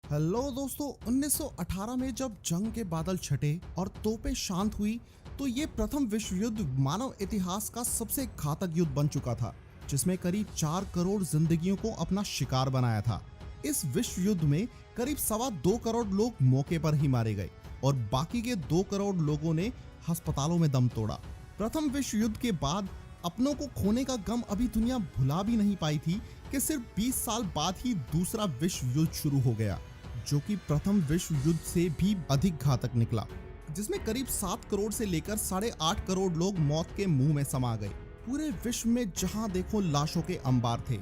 Hello दोस्तों, 1918 में जब जंग के बादल छटे और तोपें शांत हुई तो ये प्रथम विश्व युद्ध मानव इतिहास का सबसे घातक युद्ध बन चुका था, जिसमें करीब 4 करोड़ जिंदगियों को अपना शिकार बनाया था। इस विश्व युद्ध में करीब 2.25 करोड़ लोग मौके पर ही मारे गए और बाकी के 2 करोड़ लोगों ने अस्पतालों में दम तोड़ा। प्रथम विश्व युद्ध के बाद अपनों को खोने का गम अभी दुनिया भुला भी नहीं पाई थी कि सिर्फ 20 साल बाद ही दूसरा विश्व युद्ध शुरू हो गया, जो कि प्रथम विश्व युद्ध से भी अधिक घातक निकला, जिसमें करीब 7 करोड़ से लेकर 8.5 करोड़ लोग मौत के मुंह में समा गए। पूरे विश्व में जहां देखो लाशों के अंबार थे।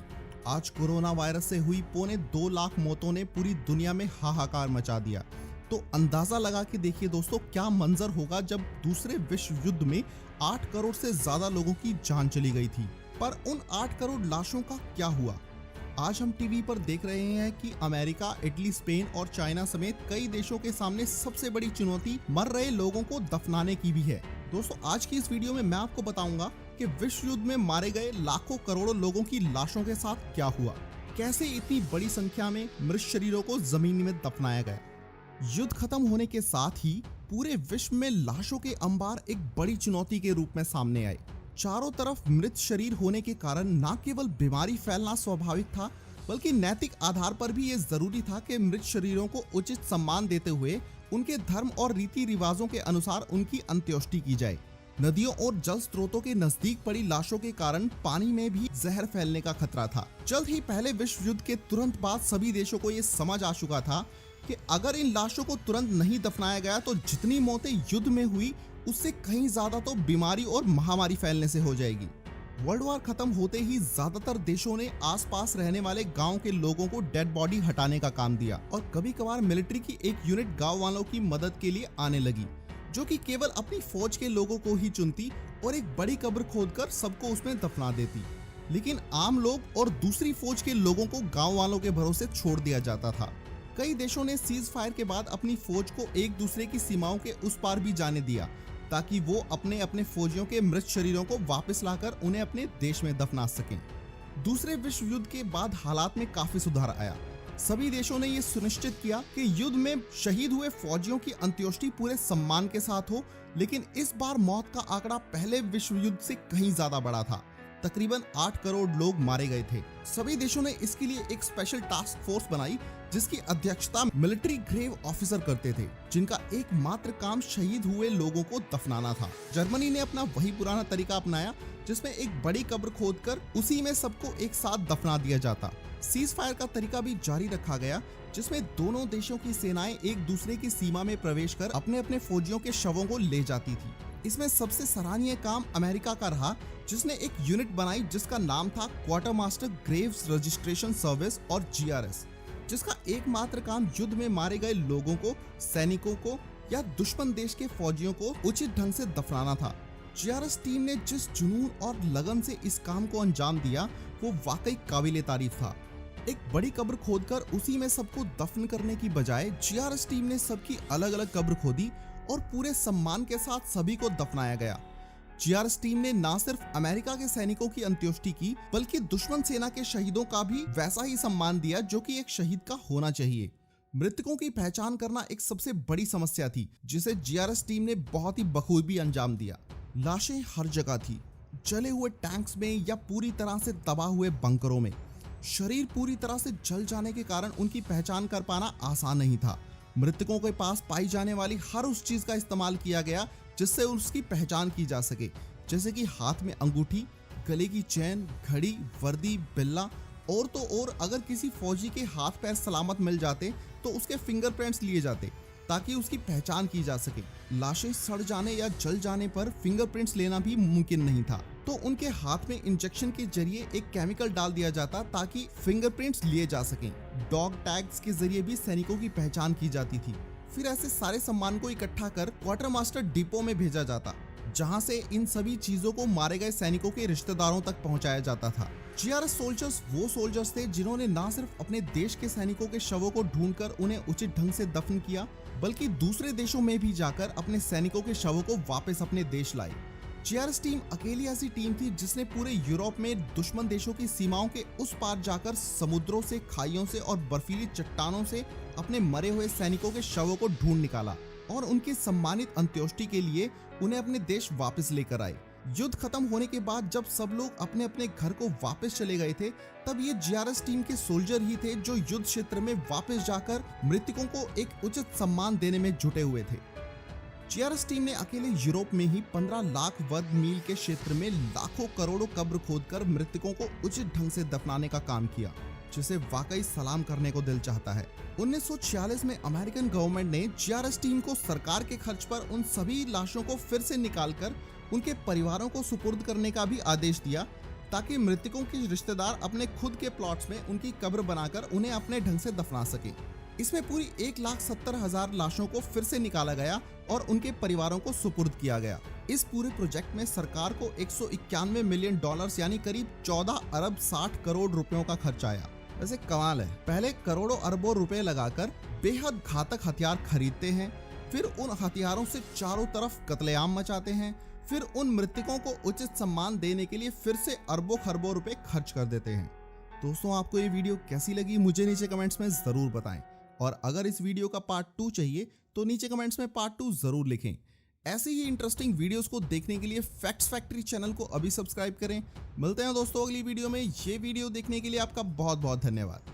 आज कोरोना वायरस से हुई 2.25 लाख मौतों ने पूरी दुनिया में हाहाकार मचा दिया। तो अंदाजा लगा के देखिए दोस्तों, क्या मंजर होगा जब दूसरे विश्व युद्ध में 8 करोड़ से ज्यादा लोगों की जान चली गई थी। पर उन 8 करोड़ लाशों का क्या हुआ? आज हम टीवी पर देख रहे हैं कि अमेरिका, इटली, स्पेन और चाइना समेत कई देशों के सामने सबसे बड़ी चुनौती मर रहे लोगों को दफनाने की भी है। दोस्तों, आज की इस वीडियो में मैं आपको बताऊंगा कि विश्व युद्ध में मारे गए लाखों करोड़ों लोगों की लाशों के साथ क्या हुआ, कैसे इतनी बड़ी संख्या में मृत शरीरों को जमीन में दफनाया गया। युद्ध खत्म होने के साथ ही पूरे विश्व में लाशों के अंबार एक बड़ी चुनौती के रूप में सामने आए। चारों तरफ मृत शरीर होने के कारण न केवल बीमारी फैलना स्वाभाविक था, बल्कि नैतिक आधार पर भी ये जरूरी था कि मृत शरीरों को उचित सम्मान देते हुए उनके धर्म और रीति रिवाजों के अनुसार उनकी अंत्येष्टि की जाए। नदियों और जल स्रोतों के नजदीक पड़ी लाशों के कारण पानी में भी जहर फैलने का खतरा था। जल्द ही पहले विश्व युद्ध के तुरंत बाद सभी देशों को ये समझ आ चुका था कि अगर इन लाशों को तुरंत नहीं दफनाया गया तो जितनी मौतें युद्ध में हुई उससे कहीं ज्यादा तो बीमारी और महामारी फैलने से हो जाएगी। वर्ल्ड वार खत्म होते ही ज्यादातर देशों ने आसपास रहने वाले गांव के लोगों को डेड बॉडी हटाने का काम दिया और कभी कभार मिलिट्री की एक यूनिट गांव वालों की मदद के लिए आने लगी, जो कि केवल अपनी फौज के लोगों को ही चुनती और एक बड़ी कब्र खोदकर सबको उसमें दफना देती। लेकिन आम लोग और दूसरी फौज के लोगों को गाँव वालों के भरोसे छोड़ दिया जाता था। कई देशों ने सीज फायर के बाद अपनी फौज को एक दूसरे की सीमाओं के उस पार भी जाने दिया, ताकि वो अपने अपने फौजियों के मृत शरीरों को वापस लाकर उन्हें अपने देश में दफना सकें। दूसरे विश्व युद्ध के बाद हालात में काफी सुधार आया। सभी देशों ने ये सुनिश्चित किया कि युद्ध में शहीद हुए फौजियों की अंत्येष्टि पूरे सम्मान के साथ हो, लेकिन इस बार मौत का आंकड़ा पहले विश्व युद्ध से कहीं ज्यादा बड़ा था। तकरीबन 8 करोड़ लोग मारे गए थे। सभी देशों ने इसके लिए एक स्पेशल टास्क फोर्स बनाई, जिसकी अध्यक्षता मिलिट्री ग्रेव ऑफिसर करते थे, जिनका एकमात्र काम शहीद हुए लोगों को दफनाना था। जर्मनी ने अपना वही पुराना तरीका अपनाया, जिसमें एक बड़ी कब्र खोदकर उसी में सबको एक साथ दफना दिया जाता। सीज फायर का तरीका भी जारी रखा गया, जिसमें दोनों देशों की सेनाएं एक दूसरे की सीमा में प्रवेश कर अपने अपने फौजियों के शवों को ले जाती थी। इसमें सबसे सराहनीय काम अमेरिका का रहा, जिसने एक यूनिट बनाई जिसका नाम था क्वार्टरमास्टर ग्रेव्स रजिस्ट्रेशन सर्विस और GRS, जिसका एकमात्र काम युद्ध में मारे गए लोगों को, सैनिकों को या दुश्मन देश के फौजियों को उचित ढंग से दफनाना था। GRS टीम ने जिस जुनून और लगन से इस काम को अंजाम दिया वो वाकई काबिले तारीफ था। एक बड़ी कब्र खोदकर उसी में सबको दफन करने की बजाय GRS टीम ने सबकी अलग अलग कब्र खोदी और पूरे सम्मान के साथ सभी को दफनाया गया। GRS टीम ने न सिर्फ अमेरिका के सैनिकों की अंत्येष्टि की, बल्कि दुश्मन सेना के शहीदों का भी वैसा ही सम्मान दिया जो कि एक शहीद का होना चाहिए। मृतकों की पहचान करना एक सबसे बड़ी समस्या थी, जिसे GRS टीम ने बहुत ही बखूबी अंजाम दिया। लाशें हर जगह थी, जले हुए टैंक्स में या पूरी तरह से तबाह हुए बंकरों में। शरीर पूरी तरह से जल जाने के कारण उनकी पहचान कर पाना आसान नहीं था। मृतकों के पास पाई जाने वाली हर उस चीज का इस्तेमाल किया गया जिससे उसकी पहचान की जा सके, जैसे कि हाथ में अंगूठी, गले की चैन, घड़ी, वर्दी, बिल्ला और तो और अगर किसी फौजी के हाथ पैर सलामत मिल जाते तो उसके फिंगरप्रिंट्स लिए जाते ताकि उसकी पहचान की जा सके। लाशें सड़ जाने या जल जाने पर फिंगरप्रिंट्स लेना भी मुमकिन नहीं था, तो उनके हाथ में इंजेक्शन के जरिए एक केमिकल डाल दिया जाता ताकि फिंगरप्रिंट्स लिए जा सकें। डॉग टैग्स के जरिए भी सैनिकों की पहचान की जाती थी। फिर ऐसे सारे सामान को इकट्ठा कर क्वार्टरमास्टर डिपो में भेजा जाता, जहां से इन सभी चीजों को मारे गए सैनिकों के रिश्तेदारों तक पहुंचाया जाता था। GRS सोल्जर्स वो सोल्जर्स थे जिन्होंने न सिर्फ अपने देश के सैनिकों के शवों को ढूंढकर उन्हें उचित ढंग से दफन किया, बल्कि दूसरे देशों में भी जाकर अपने सैनिकों के शवों को वापस अपने देश लाए। GRS टीम अकेली ऐसी टीम थी जिसने पूरे यूरोप में दुश्मन देशों की सीमाओं के उस पार जाकर समुद्रों से, खाइयों से और बर्फीली चट्टानों से अपने मरे हुए सैनिकों के शवों को ढूंढ निकाला और उनकी सम्मानित अंत्येष्टि के लिए उन्हें अपने देश वापस लेकर आए। युद्ध खत्म होने के बाद जब सब लोग अपने अपने घर को वापस चले गए थे, तब ये जीआरएस टीम के सोल्जर ही थे जो युद्ध क्षेत्र में वापस जाकर मृतकों को एक उचित सम्मान देने में जुटे हुए थे। जीआरएस टीम ने अकेले यूरोप में ही 15 लाख वर्ग मील के क्षेत्र में लाखों करोड़ों कब्र खोदकर मृतकों को उचित ढंग से दफनाने का काम किया, जिसे वाकई सलाम करने को दिल चाहता है। 1946 में अमेरिकन गवर्नमेंट ने जीआरएस टीम को सरकार के खर्च पर उन सभी लाशों को फिर से निकालकर उनके परिवारों को सुपुर्द करने का भी आदेश दिया, ताकि मृतकों के रिश्तेदार अपने खुद के प्लॉट्स में उनकी कब्र बनाकर उन्हें अपने ढंग से दफना सके। इसमें पूरी 1,70,000 लाशों को फिर से निकाला गया और उनके परिवारों को सुपुर्द किया गया। इस पूरे प्रोजेक्ट में सरकार को $191 मिलियन यानी करीब 14 अरब 60 करोड़ रुपयों का खर्च आया। वैसे कमाल है, पहले करोड़ों अरबों रुपए लगाकर बेहद घातक हथियार खरीदते हैं, फिर उन हथियारों से चारों तरफ कत्लेआम मचाते हैं, फिर उन मृतकों को उचित सम्मान देने के लिए फिर से अरबों खरबों रुपए खर्च कर देते हैं। दोस्तों, आपको ये वीडियो कैसी लगी मुझे नीचे कमेंट्स में जरूर बताएं, और अगर इस वीडियो का पार्ट 2 चाहिए तो नीचे कमेंट्स में पार्ट 2 जरूर लिखें। ऐसे ही इंटरेस्टिंग वीडियोस को देखने के लिए फैक्ट्स फैक्ट्री चैनल को अभी सब्सक्राइब करें। मिलते हैं दोस्तों अगली वीडियो में। ये वीडियो देखने के लिए आपका बहुत बहुत धन्यवाद।